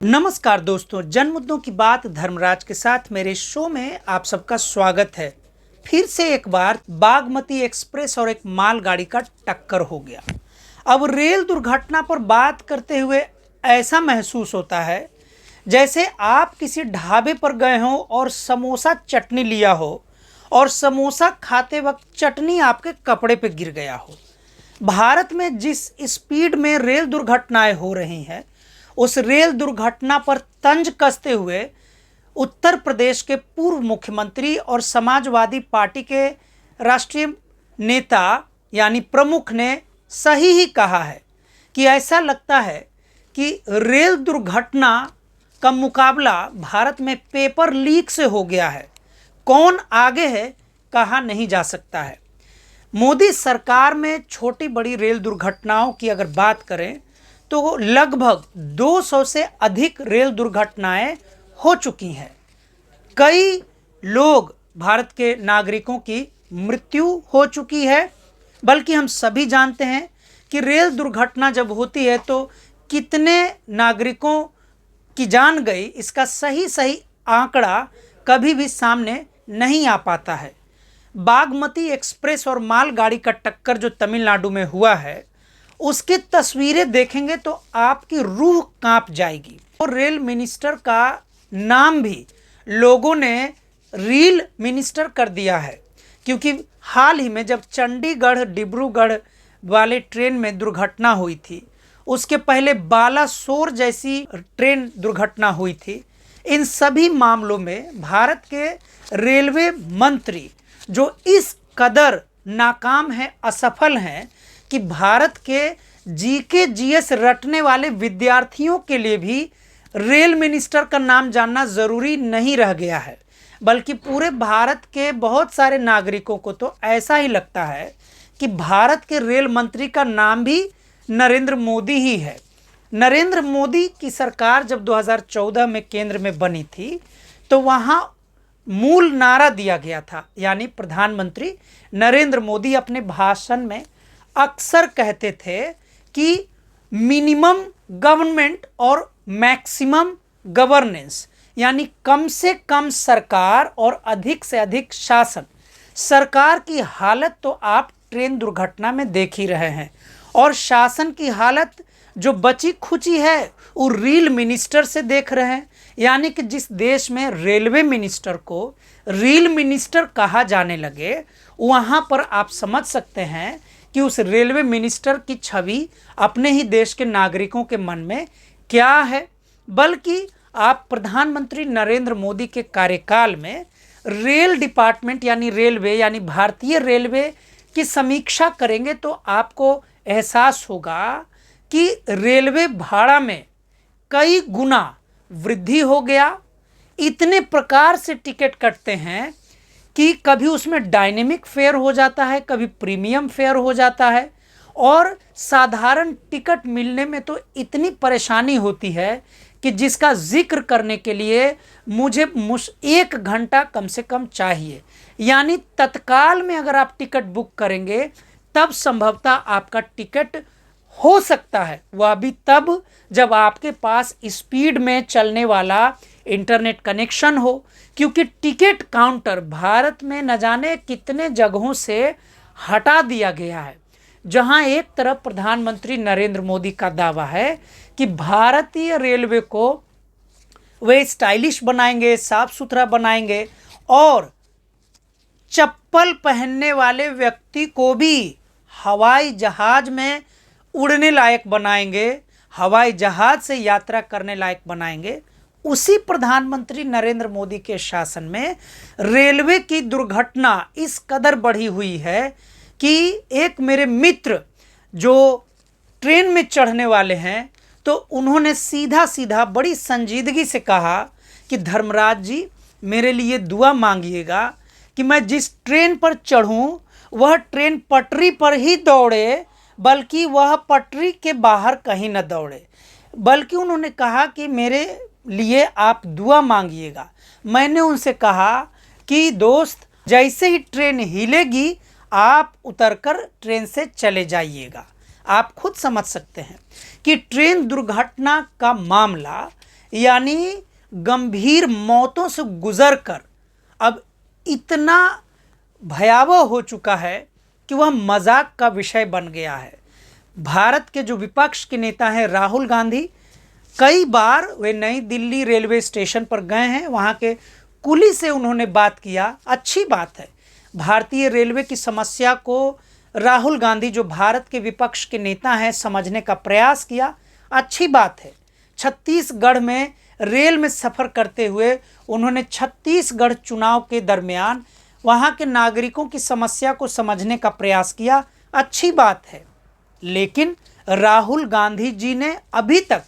नमस्कार दोस्तों, जन मुद्दों की बात धर्मराज के साथ मेरे शो में आप सबका स्वागत है। फिर से एक बार बागमती एक्सप्रेस और एक मालगाड़ी का टक्कर हो गया। अब रेल दुर्घटना पर बात करते हुए ऐसा महसूस होता है जैसे आप किसी ढाबे पर गए हो और समोसा चटनी लिया हो और समोसा खाते वक्त चटनी आपके कपड़े पे गिर गया हो। भारत में जिस स्पीड में रेल दुर्घटनाएं हो रही हैं, उस रेल दुर्घटना पर तंज कसते हुए उत्तर प्रदेश के पूर्व मुख्यमंत्री और समाजवादी पार्टी के राष्ट्रीय नेता यानी प्रमुख ने सही ही कहा है कि ऐसा लगता है कि रेल दुर्घटना का मुकाबला भारत में पेपर लीक से हो गया है। कौन आगे है कहा नहीं जा सकता है। मोदी सरकार में छोटी बड़ी रेल दुर्घटनाओं की अगर बात करें तो लगभग 200 से अधिक रेल दुर्घटनाएं हो चुकी हैं। कई लोग भारत के नागरिकों की मृत्यु हो चुकी है। बल्कि हम सभी जानते हैं कि रेल दुर्घटना जब होती है तो कितने नागरिकों की जान गई, इसका सही आंकड़ा कभी भी सामने नहीं आ पाता है। बागमती एक्सप्रेस और मालगाड़ी का टक्कर जो तमिलनाडु में हुआ है, उसकी तस्वीरें देखेंगे तो आपकी रूह कांप जाएगी। और रेल मिनिस्टर का नाम भी लोगों ने रील मिनिस्टर कर दिया है, क्योंकि हाल ही में जब चंडीगढ़ डिब्रूगढ़ वाले ट्रेन में दुर्घटना हुई थी, उसके पहले बालासोर जैसी ट्रेन दुर्घटना हुई थी। इन सभी मामलों में भारत के रेलवे मंत्री जो इस कदर नाकाम हैं, असफल हैं कि भारत के जीके जीएस रटने वाले विद्यार्थियों के लिए भी रेल मिनिस्टर का नाम जानना ज़रूरी नहीं रह गया है। बल्कि पूरे भारत के बहुत सारे नागरिकों को तो ऐसा ही लगता है कि भारत के रेल मंत्री का नाम भी नरेंद्र मोदी ही है। नरेंद्र मोदी की सरकार जब 2014 में केंद्र में बनी थी तो वहाँ मूल नारा दिया गया था, यानी प्रधानमंत्री नरेंद्र मोदी अपने भाषण में अक्सर कहते थे कि मिनिमम गवर्नमेंट और मैक्सिमम गवर्नेंस, यानी कम से कम सरकार और अधिक से अधिक शासन। सरकार की हालत तो आप ट्रेन दुर्घटना में देख ही रहे हैं, और शासन की हालत जो बची खुची है वो रेल मिनिस्टर से देख रहे हैं। यानी कि जिस देश में रेलवे मिनिस्टर को रेल मिनिस्टर कहा जाने लगे, वहाँ पर आप समझ सकते हैं कि उस रेलवे मिनिस्टर की छवि अपने ही देश के नागरिकों के मन में क्या है। बल्कि आप प्रधानमंत्री नरेंद्र मोदी के कार्यकाल में रेल डिपार्टमेंट यानी रेलवे यानी भारतीय रेलवे की समीक्षा करेंगे तो आपको एहसास होगा कि रेलवे भाड़ा में कई गुना वृद्धि हो गया। इतने प्रकार से टिकट कटते हैं कि कभी उसमें डायनेमिक फेयर हो जाता है, कभी प्रीमियम फेयर हो जाता है, और साधारण टिकट मिलने में तो इतनी परेशानी होती है कि जिसका जिक्र करने के लिए मुझे 1 घंटा कम से कम चाहिए। यानी तत्काल में अगर आप टिकट बुक करेंगे तब संभवतः आपका टिकट हो सकता है, वह भी तब जब आपके पास स्पीड में चलने वाला इंटरनेट कनेक्शन हो। क्योंकि टिकट काउंटर भारत में न जाने कितने जगहों से हटा दिया गया है। जहां एक तरफ प्रधानमंत्री नरेंद्र मोदी का दावा है कि भारतीय रेलवे को वे स्टाइलिश बनाएंगे, साफ सुथरा बनाएंगे, और चप्पल पहनने वाले व्यक्ति को भी हवाई जहाज में उड़ने लायक बनाएंगे, हवाई जहाज से यात्रा करने लायक बनाएंगे। उसी प्रधानमंत्री नरेंद्र मोदी के शासन में रेलवे की दुर्घटना इस कदर बढ़ी हुई है कि एक मेरे मित्र जो ट्रेन में चढ़ने वाले हैं तो उन्होंने सीधा बड़ी संजीदगी से कहा कि धर्मराज जी, मेरे लिए दुआ मांगिएगा कि मैं जिस ट्रेन पर चढ़ूं वह ट्रेन पटरी पर ही दौड़े, बल्कि वह पटरी के बाहर कहीं न दौड़े। बल्कि उन्होंने कहा कि मेरे लिए आप दुआ मांगिएगा। मैंने उनसे कहा कि दोस्त, जैसे ही ट्रेन हिलेगी आप उतरकर ट्रेन से चले जाइएगा। आप खुद समझ सकते हैं कि ट्रेन दुर्घटना का मामला यानी गंभीर मौतों से गुजरकर अब इतना भयावह हो चुका है कि वह मजाक का विषय बन गया है। भारत के जो विपक्ष के नेता हैं राहुल गांधी, कई बार वे नई दिल्ली रेलवे स्टेशन पर गए हैं, वहाँ के कुली से उन्होंने बात किया। अच्छी बात है, भारतीय रेलवे की समस्या को राहुल गांधी जो भारत के विपक्ष के नेता हैं समझने का प्रयास किया, अच्छी बात है। छत्तीसगढ़ में रेल में सफ़र करते हुए उन्होंने छत्तीसगढ़ चुनाव के दरमियान वहाँ के नागरिकों की समस्या को समझने का प्रयास किया, अच्छी बात है। लेकिन राहुल गांधी जी ने अभी तक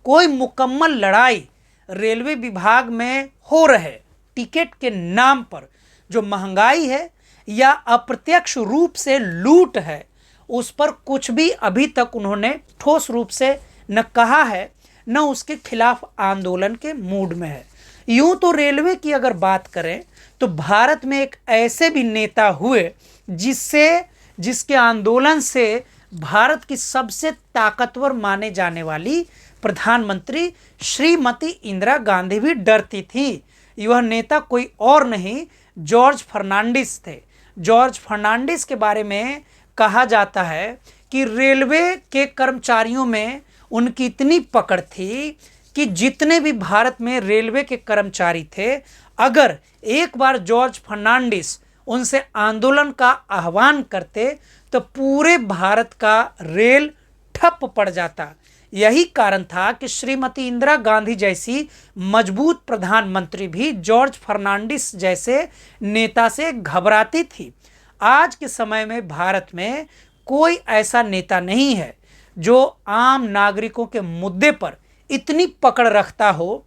कोई मुकम्मल लड़ाई रेलवे विभाग में हो रहे टिकट के नाम पर जो महंगाई है या अप्रत्यक्ष रूप से लूट है, उस पर कुछ भी अभी तक उन्होंने ठोस रूप से न कहा है, न उसके खिलाफ आंदोलन के मूड में है। यूं तो रेलवे की अगर बात करें तो भारत में एक ऐसे भी नेता हुए जिसके आंदोलन से भारत की सबसे ताकतवर माने जाने वाली प्रधानमंत्री श्रीमती इंदिरा गांधी भी डरती थी। यह नेता कोई और नहीं, जॉर्ज फर्नांडिस थे। जॉर्ज फर्नांडिस के बारे में कहा जाता है कि रेलवे के कर्मचारियों में उनकी इतनी पकड़ थी कि जितने भी भारत में रेलवे के कर्मचारी थे, अगर एक बार जॉर्ज फर्नांडिस उनसे आंदोलन का आह्वान करते तो पूरे भारत का रेल ठप पड़ जाता। यही कारण था कि श्रीमती इंदिरा गांधी जैसी मजबूत प्रधानमंत्री भी जॉर्ज फर्नांडिस जैसे नेता से घबराती थी। आज के समय में भारत में कोई ऐसा नेता नहीं है जो आम नागरिकों के मुद्दे पर इतनी पकड़ रखता हो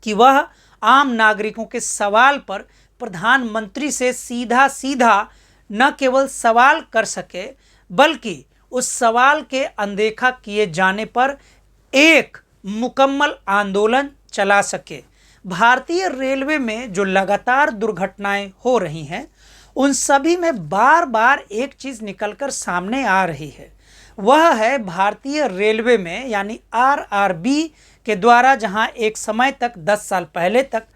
कि वह आम नागरिकों के सवाल पर प्रधानमंत्री से सीधा सीधा न केवल सवाल कर सके, बल्कि उस सवाल के अनदेखा किए जाने पर एक मुकम्मल आंदोलन चला सके। भारतीय रेलवे में जो लगातार दुर्घटनाएं हो रही हैं, उन सभी में बार बार एक चीज़ निकलकर सामने आ रही है। वह है भारतीय रेलवे में यानी आरआरबी के द्वारा जहां एक समय तक 10 साल पहले तक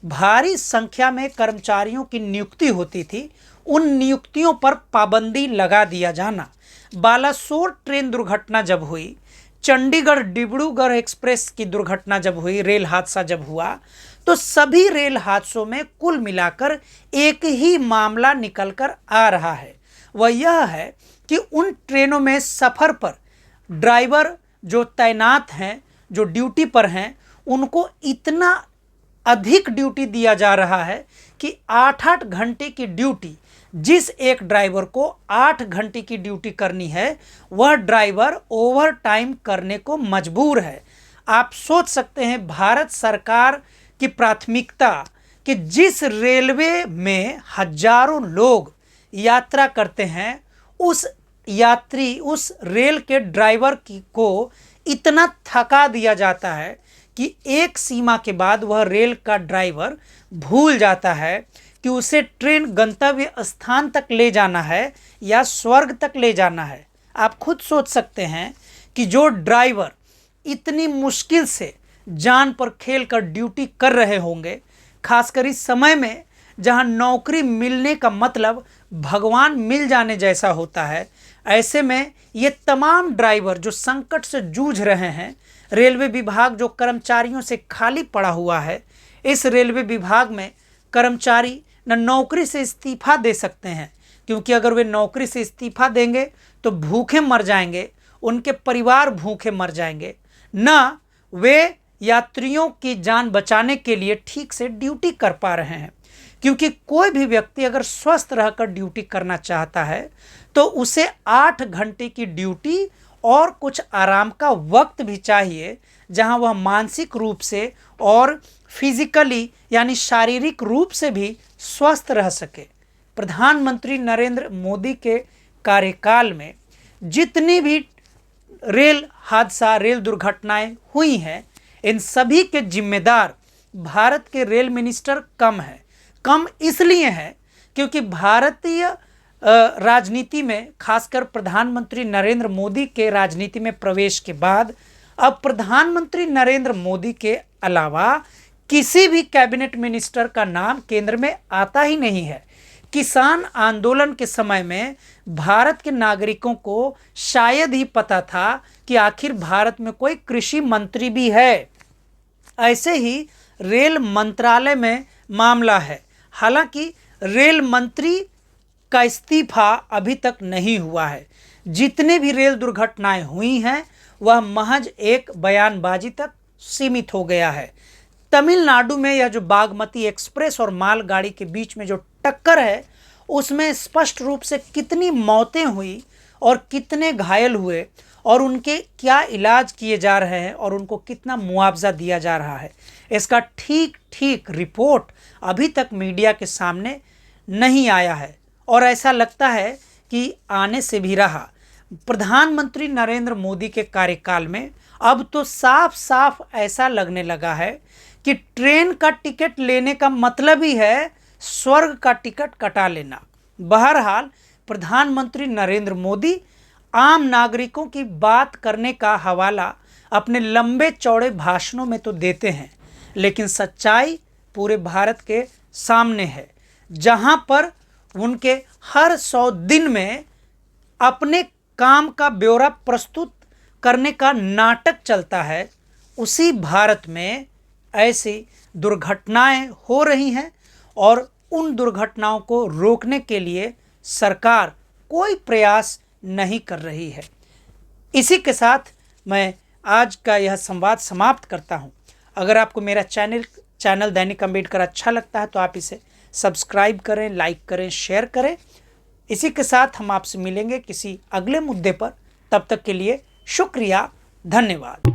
भारी संख्या में कर्मचारियों की नियुक्ति होती थी, उन नियुक्तियों पर पाबंदी लगा दिया जाना। बालासोर ट्रेन दुर्घटना जब हुई, चंडीगढ़ डिब्रूगढ़ एक्सप्रेस की दुर्घटना जब हुई, रेल हादसा जब हुआ, तो सभी रेल हादसों में कुल मिलाकर एक ही मामला निकलकर आ रहा है। वह यह है कि उन ट्रेनों में सफ़र पर ड्राइवर जो तैनात हैं, जो ड्यूटी पर हैं, उनको इतना अधिक ड्यूटी दिया जा रहा है कि 8-8 घंटे की ड्यूटी, जिस एक ड्राइवर को 8 घंटे की ड्यूटी करनी है, वह ड्राइवर ओवर टाइम करने को मजबूर है। आप सोच सकते हैं भारत सरकार की प्राथमिकता कि जिस रेलवे में हजारों लोग यात्रा करते हैं, उस यात्री, उस रेल के ड्राइवर को इतना थका दिया जाता है कि एक सीमा के बाद वह रेल का ड्राइवर भूल जाता है कि उसे ट्रेन गंतव्य स्थान तक ले जाना है या स्वर्ग तक ले जाना है। आप खुद सोच सकते हैं कि जो ड्राइवर इतनी मुश्किल से जान पर खेल कर ड्यूटी कर रहे होंगे, खासकर इस समय में जहां नौकरी मिलने का मतलब भगवान मिल जाने जैसा होता है, ऐसे में ये तमाम ड्राइवर जो संकट से जूझ रहे हैं, रेलवे विभाग जो कर्मचारियों से खाली पड़ा हुआ है, इस रेलवे विभाग में कर्मचारी न नौकरी से इस्तीफा दे सकते हैं, क्योंकि अगर वे नौकरी से इस्तीफा देंगे तो भूखे मर जाएंगे, उनके परिवार भूखे मर जाएंगे, न वे यात्रियों की जान बचाने के लिए ठीक से ड्यूटी कर पा रहे हैं। क्योंकि कोई भी व्यक्ति अगर स्वस्थ रहकर ड्यूटी करना चाहता है तो उसे 8 घंटे की ड्यूटी और कुछ आराम का वक्त भी चाहिए, जहां वह मानसिक रूप से और फिजिकली यानी शारीरिक रूप से भी स्वस्थ रह सके। प्रधानमंत्री नरेंद्र मोदी के कार्यकाल में जितनी भी रेल हादसा, रेल दुर्घटनाएं हुई हैं, इन सभी के जिम्मेदार भारत के रेल मिनिस्टर कम है। कम इसलिए है क्योंकि भारतीय राजनीति में, खासकर प्रधानमंत्री नरेंद्र मोदी के राजनीति में प्रवेश के बाद अब प्रधानमंत्री नरेंद्र मोदी के अलावा किसी भी कैबिनेट मिनिस्टर का नाम केंद्र में आता ही नहीं है। किसान आंदोलन के समय में भारत के नागरिकों को शायद ही पता था कि आखिर भारत में कोई कृषि मंत्री भी है। ऐसे ही रेल मंत्रालय में मामला है। हालांकि रेल मंत्री का इस्तीफा अभी तक नहीं हुआ है। जितने भी रेल दुर्घटनाएं हुई हैं वह महज एक बयानबाजी तक सीमित हो गया है। तमिलनाडु में यह जो बागमती एक्सप्रेस और मालगाड़ी के बीच में जो टक्कर है उसमें स्पष्ट रूप से कितनी मौतें हुई और कितने घायल हुए और उनके क्या इलाज किए जा रहे हैं और उनको कितना मुआवजा दिया जा रहा है, इसका ठीक ठीक रिपोर्ट अभी तक मीडिया के सामने नहीं आया है और ऐसा लगता है कि आने से भी रहा। प्रधानमंत्री नरेंद्र मोदी के कार्यकाल में अब तो साफ साफ ऐसा लगने लगा है कि ट्रेन का टिकट लेने का मतलब ही है स्वर्ग का टिकट कटा लेना। बहरहाल प्रधानमंत्री नरेंद्र मोदी आम नागरिकों की बात करने का हवाला अपने लंबे चौड़े भाषणों में तो देते हैं, लेकिन सच्चाई पूरे भारत के सामने है। जहां पर उनके हर 100 दिन में अपने काम का ब्यौरा प्रस्तुत करने का नाटक चलता है, उसी भारत में ऐसी दुर्घटनाएं हो रही हैं और उन दुर्घटनाओं को रोकने के लिए सरकार कोई प्रयास नहीं कर रही है। इसी के साथ मैं आज का यह संवाद समाप्त करता हूं। अगर आपको मेरा चैनल दैनिक अम्बेडकर अच्छा लगता है तो आप इसे सब्सक्राइब करें, लाइक करें, शेयर करें। इसी के साथ हम आपसे मिलेंगे किसी अगले मुद्दे पर। तब तक के लिए शुक्रिया, धन्यवाद।